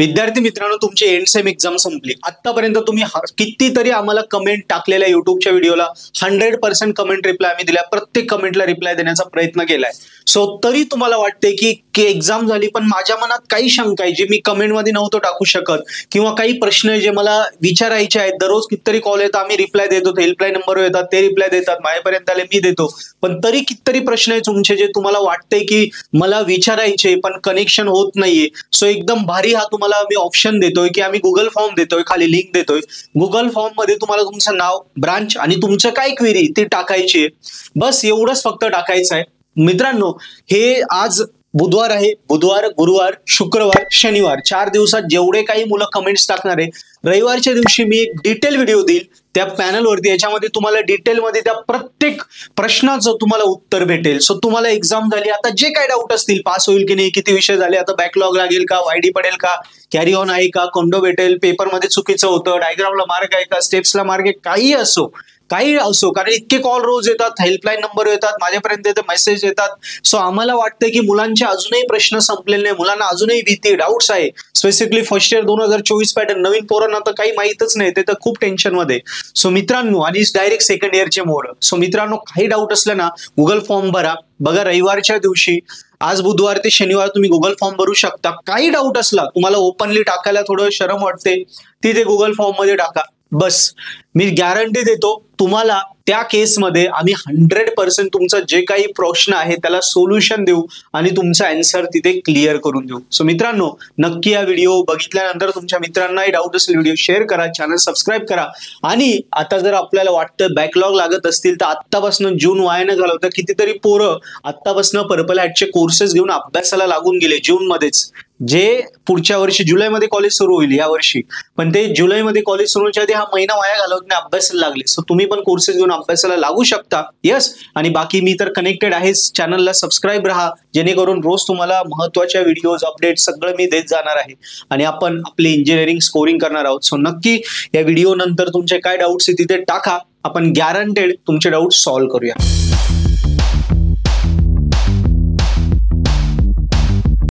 विद्यार्थी मित्रांनो, तुमची एंड सेम एक्झाम संपली. आतापर्यंत तुम्ही कितीतरी आम्हाला कमेंट टाकलेल्या युट्यूबच्या व्हिडिओला 100% कमेंट रिप्लाय आम्ही दिल्या. प्रत्येक कमेंटला रिप्लाय देण्याचा प्रयत्न केलाय. सो तरी तुम्हाला वाटते की एक्झाम झाली पण माझ्या मनात काही शंका आहे जी मी कमेंटमध्ये नव्हतो टाकू शकत, किंवा काही प्रश्न जे मला विचारायचे आहेत. दररोज कितीतरी कॉल येतात, आम्ही रिप्लाय देतो, हेल्पलाईन नंबरवर येतात, ते रिप्लाय देतात, माझ्यापर्यंत आले मी देतो. पण तरी कितीतरी प्रश्न आहे तुमचे जे तुम्हाला वाटते की मला विचारायचे पण कनेक्शन होत नाहीये. सो एकदम भारी हा तुम्हाला मी ऑप्शन देतोय की आम्ही गुगल फॉर्म देतोय, खाली लिंक देतोय. गुगल फॉर्म मध्ये तुम्हाला तुमचं नाव, ब्रांच आणि तुमचं काय क्वेरी ती टाकायची आहे. बस एवढंच फक्त टाकायचं आहे. मित्रांनो, हे आज बुधवार आहे. बुधवार, गुरुवार, शुक्रवार, शनिवार 4 दिवसात जेवढे काही मुलं कमेंट्स टाकणार आहे, रविवारच्या दिवशी मी एक डिटेल व्हिडिओ देईल त्या पॅनलवरती. याच्यामध्ये तुम्हाला डिटेलमध्ये त्या प्रत्येक प्रश्नाचं तुम्हाला उत्तर भेटेल. सो तुम्हाला एक्झाम झाली, आता जे काही डाऊट असतील, पास होईल की नाही, किती विषय झाले, आता बॅकलॉग लागेल का, वायडी पडेल का, कॅरी ऑन आहे का, कोंडो भेटेल, पेपरमध्ये चुकीचं होतं, डायग्रामला मार्क आहे का, स्टेप्सला मार्क आहे, काही असो, कारण इतके कॉल रोज येतात, हेल्पलाईन नंबर येतात, माझ्यापर्यंत येतात, मेसेज येतात. सो आम्हाला वाटतं की मुलांचे अजूनही प्रश्न संपलेले नाही, मुलांना अजूनही भीती, डाऊट्स आहे. स्पेसिफिकली फर्स्ट इयर 2024 पॅटर्न नवीन पोरांना तर काही माहितच नाही, ते तर खूप टेन्शन मध्ये. सो मित्रांनो, आणि डायरेक्ट सेकंड इयरचे मोड. सो मित्रांनो, काही डाऊट असलं ना गुगल फॉर्म भरा. बघा, रविवारच्या दिवशी, आज बुधवार ते शनिवार तुम्ही गुगल फॉर्म भरू शकता. काही डाऊट असला, तुम्हाला ओपनली टाकायला थोडं शरम वाटते, तिथे गुगल फॉर्म मध्ये टाका. बस मी गॅरंटी देतो तुम्हाला त्या केसमध्ये आम्ही 100% तुमचा जे काही प्रश्न आहे त्याला सोल्युशन देऊ आणि तुमचा आन्सर तिथे क्लिअर करून देऊ. सो मित्रांनो, नक्की या व्हिडिओ बघितल्यानंतर तुमच्या मित्रांनाही डाऊट असेल, व्हिडिओ शेअर करा, चॅनल सबस्क्राईब करा. आणि आता जर आपल्याला वाटतं बॅकलॉग लागत असतील तर आत्तापासून जून वाया न घालवता कितीतरी पोरं आत्तापासून पर्पल हॅटचे कोर्सेस घेऊन अभ्यासाला लागून गेले जून मध्येच, जे पुढच्या वर्षी जुलैमध्ये कॉलेज सुरू होईल या वर्षी, पण ते जुलैमध्ये कॉलेज सुरू होण्याच्या आधी हा महिना वाया घालवत अभ्यासाला लागले. सो तुम्ही पण कोर्सेस घेऊन अभ्यासाला लागू शकता. यस, आणि बाकी मी तर कनेक्टेड आहेच. चॅनलला सबस्क्राईब राहा, जेणेकरून रोज तुम्हाला महत्त्वाच्या व्हिडिओज, अपडेट सगळं मी देत जाणार आहे आणि आपण आपली इंजिनिअरिंग स्कोरिंग करणार आहोत. सो नक्की या व्हिडिओ नंतर तुमचे काय डाऊट्स आहेत तिथे टाका. आपण गॅरंटेड तुमचे डाऊट सॉल्व्ह करूया.